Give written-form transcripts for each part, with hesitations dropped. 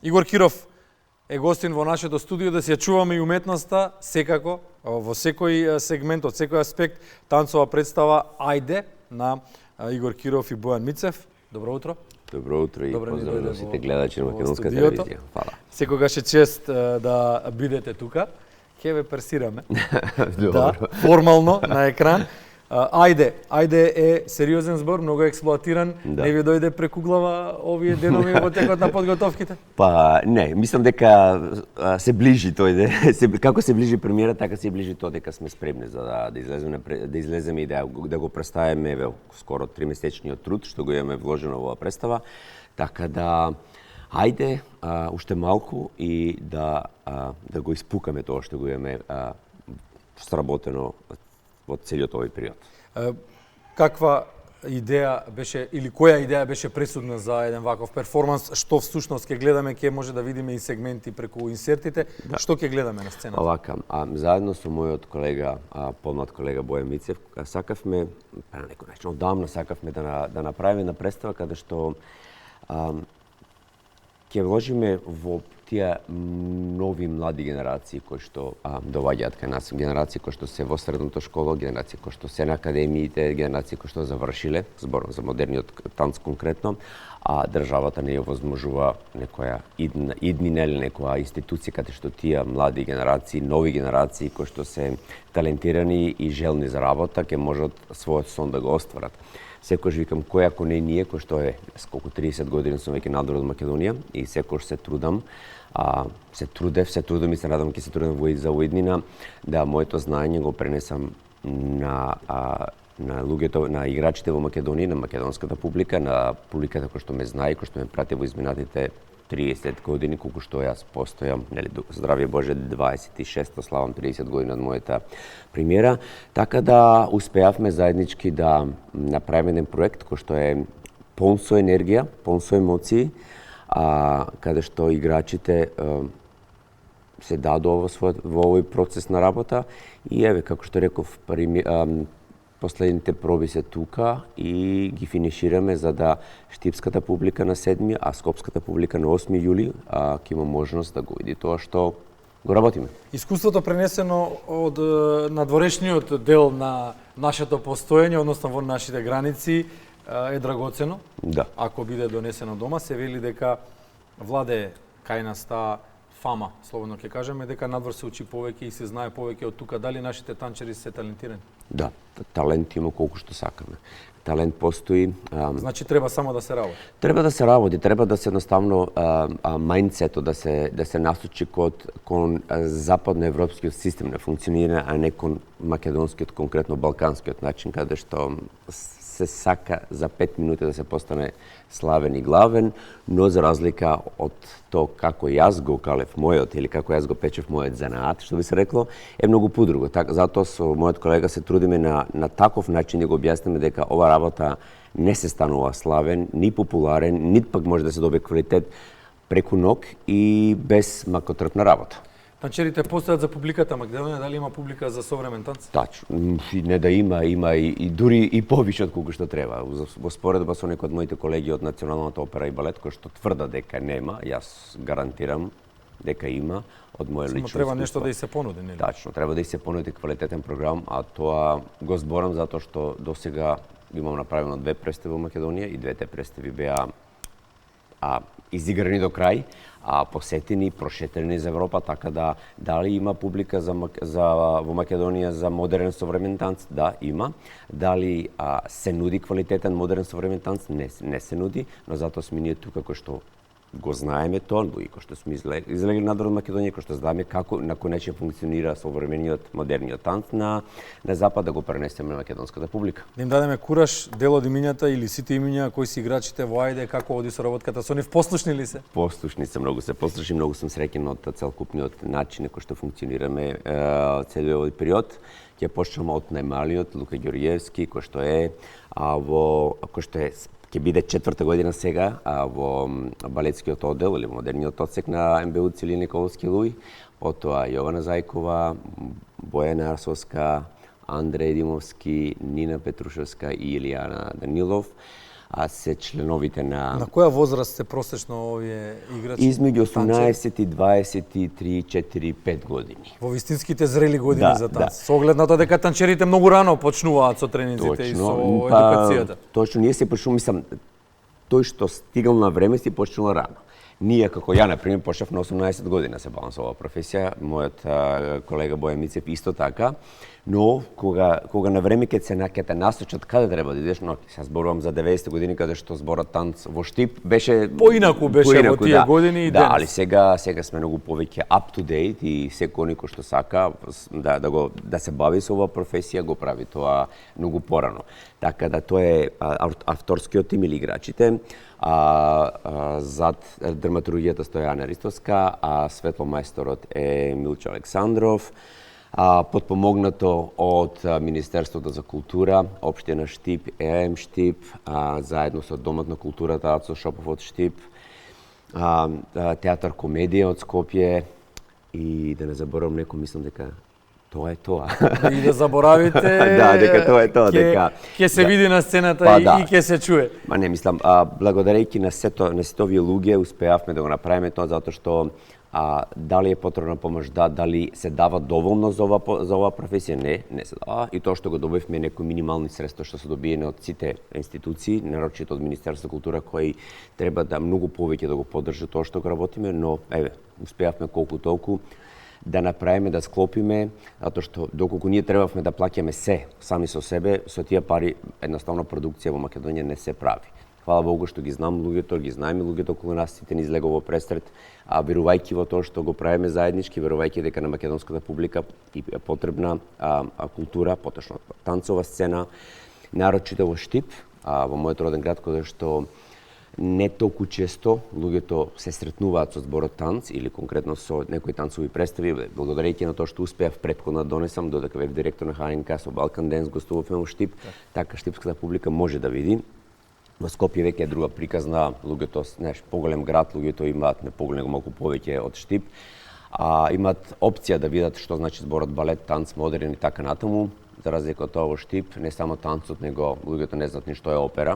Игор Киров е гостин во нашето студио, да се ја чуваме и уметноста, секако, во секој сегмент, од секој аспект, танцова представа Ајде на Игор Киров и Бојан Мицев. Добро утро. Добро утро и поздрав на сите гледачи на Македонска студиото. телевизија. Фала. Секогаш е чест да бидете тука. Ке ве персираме. Добро. Да, формално на екран. Ајде е сериозен збор, многу експлоатиран. Да. Не ви дојде преку глава овие денови во текот на подготовките? Па не, мислам дека се ближи тој како се ближи премиера, така се ближи тоа дека сме спремни за да излеземе и да го представиме еве скоро 3-месечниот труд што го имаме вложено во оваа представа. Така да ајде уште малку и да го испукаме тоа што го имаме сработено во целиот овој период. Каква идеја беше или која идеја беше пресудна за еден ваков перформанс? Што всушност ќе гледаме, ќе може да видиме и сегменти преку инсертите. Да. Што ќе гледаме на сцената? Овака, заедно со мојот колега, помлад колега Бојан Мицев, сакавме на некој начин одамна сакавме да направиме на представа каде што ќе вложиме во тие нови млади генерации кои што доваѓаат кај нас, генерации кои што се во средната школа, генерации кои што се на академиите, генерации кои што завршиле, зборам за модерниот танц конкретно, а државата не ја возможува некоја иднина или некоја институција каде што тие млади генерации, нови генерации кои што се талентирани и желни за работа, ќе можат својот сон да го остварат. Секојаш викам кој ако не ние, кој што е сколку 30 години сум веќе надвор од Македонија и секојаш се трудам, се трудам и се надам ќе се трудам за уиднина да моето знаење го пренесам на луѓето, на играчите во Македонија, на македонската публика, на публиката кој што ме знае, кој што ме прати во изминатите 30 години, колку што јас постојам, нели, здравје Боже, 26-та славам 30 години од мојата премиера, така да успеавме заеднички да направиме еден проект кој што е полн со енергија, полн со емоции, каде што играчите се дадоа во овој процес на работа и еве, како што реков, последните проби се тука и ги финишираме за да штипската публика на 7, а скопската публика на 8 јули ќе има можност да го види тоа што го работиме. Искуството пренесено од надворешниот дел на нашето постоење, односно во нашите граници, е драгоцено. Да. Ако биде донесено дома, се вели дека владее кај нас таа фама, слободно ќе кажеме, дека надвор се учи повеќе и се знае повеќе од тука. Дали нашите танчери се талентирани? Да, талент има колку што сакаме. Талент постои. Значи треба само да се работи. Треба да се работи, треба да се едноставно мајндсето да се насочи кон западноевропскиот систем на функционирање, а не кон македонскиот, конкретно балканскиот начин, каде што се сака за 5 минути да се постане славен и главен, но за разлика од тоа како јас го калев мојот или како јас го печев мојот занаат, што би се рекло, е многу подруго. Затоа со мојот колега се трудиме на таков начин да го објасниме дека ова работа не се станува славен, ни популарен, нит пак може да се добие квалитет преку ног и без макотрпна работа. Танчерите постојат за публиката Македонија, дали има публика за современ танц? Тачно, не да има и дури и повише од колку што треба. Во споредба со некои од моите колеги од Националната опера и балет, кои што тврда дека нема, јас гарантирам дека има од моје лично искуство. Треба нешто да и се понуди, нели? Тачно, треба да и се понуди квалитетен програм, а тоа го зборам затоа што досега имам направено 2 представи во Македонија и двете представи беа изиграни до крај, посетени, прошетени за Европа, така да дали има публика во Македонија за модерен современ танц? Да, има. Дали се нуди квалитетен модерен современ танц? Не се нуди, но затоа сме ние тука кои што го знаеме тоа, и кои што сме излегли надвор од Македонија, кои што знаеме како на кој начин функционира современиот модерниот танц на запад, да го пренесеме на македонската публика. Да им дадеме кураж, дел од имињата или сите имиња кои се играчите во Ајде, како оди соработката со нив, послушни ли се? Послушни се, многу се послушни, многу сум среќен од целокупниот начин на кој што функционираме целиот овој период. Ќе почнеме од најмалиот Лука Ѓорѓиевски, кој што ќе биде 4-та година сега во балетскиот оддел или модерниот одсек на МБУ Цилин Николовски Луј, потоа Јована Зајкова, Бојана Арсовска, Андреј Димовски, Нина Петрушевска и Илијана Данилов. се членовите На која возраст се просечно овие играчи? измеѓу танцери? 18 и 23, 4, 5 години. Во вистинските зрели години Да, за да. танц. Со оглед на тоа дека танчерите многу рано почнуваат со тренинзите и со едукацијата. Точно, ние се почнуваме, мислам, тој што стигнал на време си почнал рано. Ние, како ја, например, почнав на 18 година се бавам со оваа професија, мојот колега Бојан Мицев исто така, но кога на време ќе те насочат каде треба да идеш, но се зборувам за 90 години каде што зборот танц во Штип беше Поинаку беше во тие години и да, денес. али сега сме многу повеќе up to date и секој кој што сака да се бави со оваа професија го прави тоа многу порано. Така да тоа е авторскиот тим или играчите, зад драматургијата стои Ана Ристовска, а светломајсторот е Милчо Александров, потпомогнато од Министерството за култура, Општина Штип, ЕАМ Штип, заедно со Домот на културата Ацо Шопов од Штип, Театар комедија од Скопје и да не заборам некој, мислам дека тоа е тоа. И да заборавите, дека тоа е тоа, дека ќе се види на сцената и ќе се чуе. Ма не, мислам, благодарејќи на сето овие луѓе успеавме да го направиме тоа затоа што дали е потребна помош, дали се дава доволно за оваа професија, не се дава. И тоа што го добивме некои минимални средства што се добиени од сите институции, нарочито од Министерството култура, кои треба да многу повеќе да го поддржат тоа што го работиме, но успеавме колку толку да направиме, да склопиме, затоа што доколку ние требавме да плаќаме се сами со себе, со тие пари едноставно продукција во Македонија не се прави. Хвала Богу што ги знам луѓето, ги знаеме луѓето околу нас, сите ни излегува во пресред, верувајќи во тоа што го правиме заеднички, верувајќи дека на македонската публика е потребна култура, поточно танцова сцена, нарочито во Штип, во мојот роден град, каде што не толку често луѓето се сретнуваат со зборот танц или конкретно со некои танцови представи. Благодарејќи на тоа што успеав претходно да донесам, додека бев директор на ХНК со Балкан Денс, гостувавме во Штип, така штипската публика може да види. Во Скопје веќе е друга приказна, луѓето, знаеш, поголем град, луѓето имаат не поголем, малку повеќе од Штип, имаат опција да видат што значи зборот балет, танц, модерен и така натаму. За разлика од тоа во Штип, не само танцот, него луѓето не знаат ни што е опера.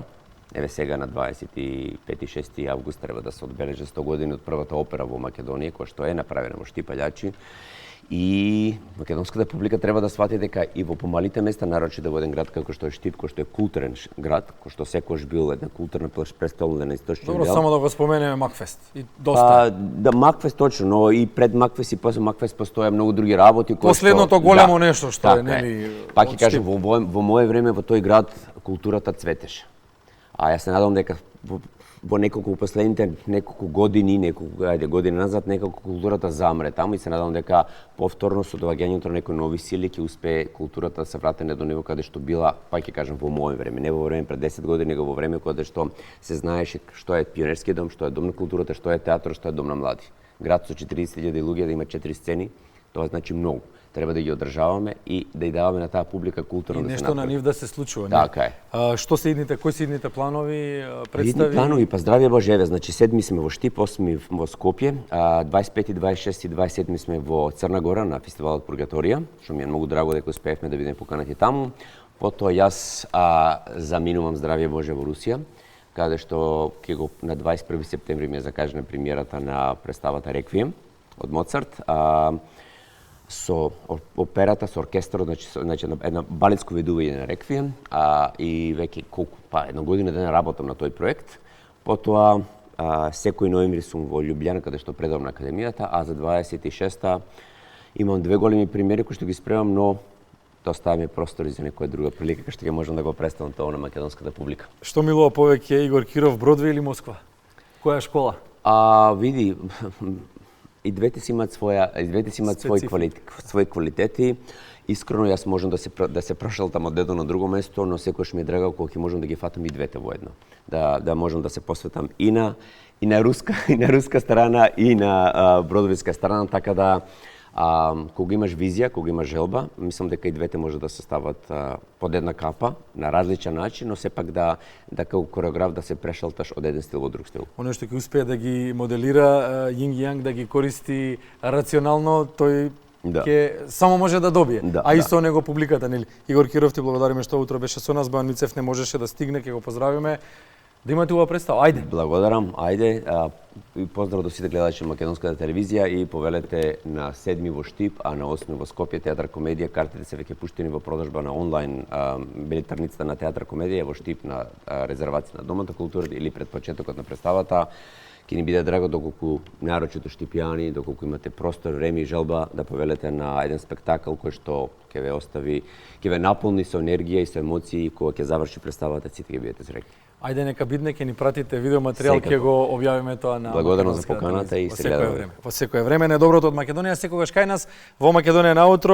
Еве сега на 25-6 август треба да се одбележи 100 години од првата опера во Македонија, која што е направена во Штип Алјачи. И македонската публика треба да свати дека и во помалите места, нарочито во еден град како што е Штип, кој што е културен град, кој што секогаш бил една културна престолница на источниот дел. Добро, само да го споменеме Макфест. И доста. Да, Макфест точно, но и пред Макфест и после Макфест постоја многу други работи кои последното големо нешто што е, нели? Пак ќе кажам, во мое време во тој град културата цветеше. Јас се надам дека во неколку последните неколку години назад неколку културата замре таму и се надам дека повторно со доаѓањето на некои нови сили ќе успее културата да се врати до ниво каде што била, пак ќе кажам, во мое време, не во време пред 10 години, него во време кога што се знаеше што е пионерски дом, што е дом на културата, што е театар, што е дом на млади. Град со 40.000 луѓе да има 4 сцени, тоа значи многу. Треба да ги одржаваме и да ја даваме на таа публика културно да се нешто на нив да се случува. Така е. Што се идните, кои се идните планови, представи? Идни планови, па здравје Боже, еве, значи 7 сме во Штип, 8 во Скопје, 25, 26 и 27 сме во Црна Гора на фестивалот Пургаторија, што ми е многу драго дека успеевме да бидеме поканати таму. Потоа јас заминувам здравје Боже во Русија, каде што на 21 септември ми е закажана премиерата на представата Реквием од Моцарт. Со операта, со оркестарот, значи една балетско ведување на Реквием, и веќе една година дена работам на тој проект. Потоа секој ноември сум во Љубљана каде што предавам на академијата, а за 26-та имам 2 големи премиери кои што ги спремам, но да оставиме простори за некоја друга прилика кај што ќе можам да го представам тоа на македонската публика. Што милува повеќе, Игор Киров, Бродвеј или Москва? Која школа? Види, и двете си имаат свои квалитети. Искрено јас можам да се прошалтам од едно на друго место, но секогаш ми е драго кога ќе можам да ги фатам и двете во едно. Да можам да се посветам и на руска страна и на бродвејска страна, така да кога имаш визија, кога имаш желба, мислам дека и двете може да се стават под една капа на различен начин, но сепак да како кореограф да се прешалташ од еден стил во друг стил. Оно што ќе успее да ги моделира Јинг Јанг, да ги користи рационално, тој ќе само може да добие. И со него публиката, нели? Игор Киров, ти благодариме што утро беше со нас, Бојан Мицев не можеше да стигне, ќе го поздравиме. да имате ова представа. Ајде. Благодарам. Ајде, и поздрав до сите гледачи на македонската телевизија и повелете на 7 во Штип, а на 8 во Скопје Театар Комедија. Картите се веќе пуштени во продажба на онлайн билетарницата на Театар Комедија, во Штип на резервација на Домот на култура или пред почетокот на представата. Ќе ни биде драго доколку нарочито штипјани, доколку имате простор, време и желба да повелете на еден спектакл кој што ќе ве остави, ќе ве наполни со енергија и со емоции, кога ќе заврши представата, сите ќе бидете среќни. Ајде нека бидне, ќе ни пратите видеоматеријал, ќе го објавиме тоа на Благодарам за поканата и се гледаме. Во секое време, најдоброто од Македонија секогаш кај нас во Македонија наутро.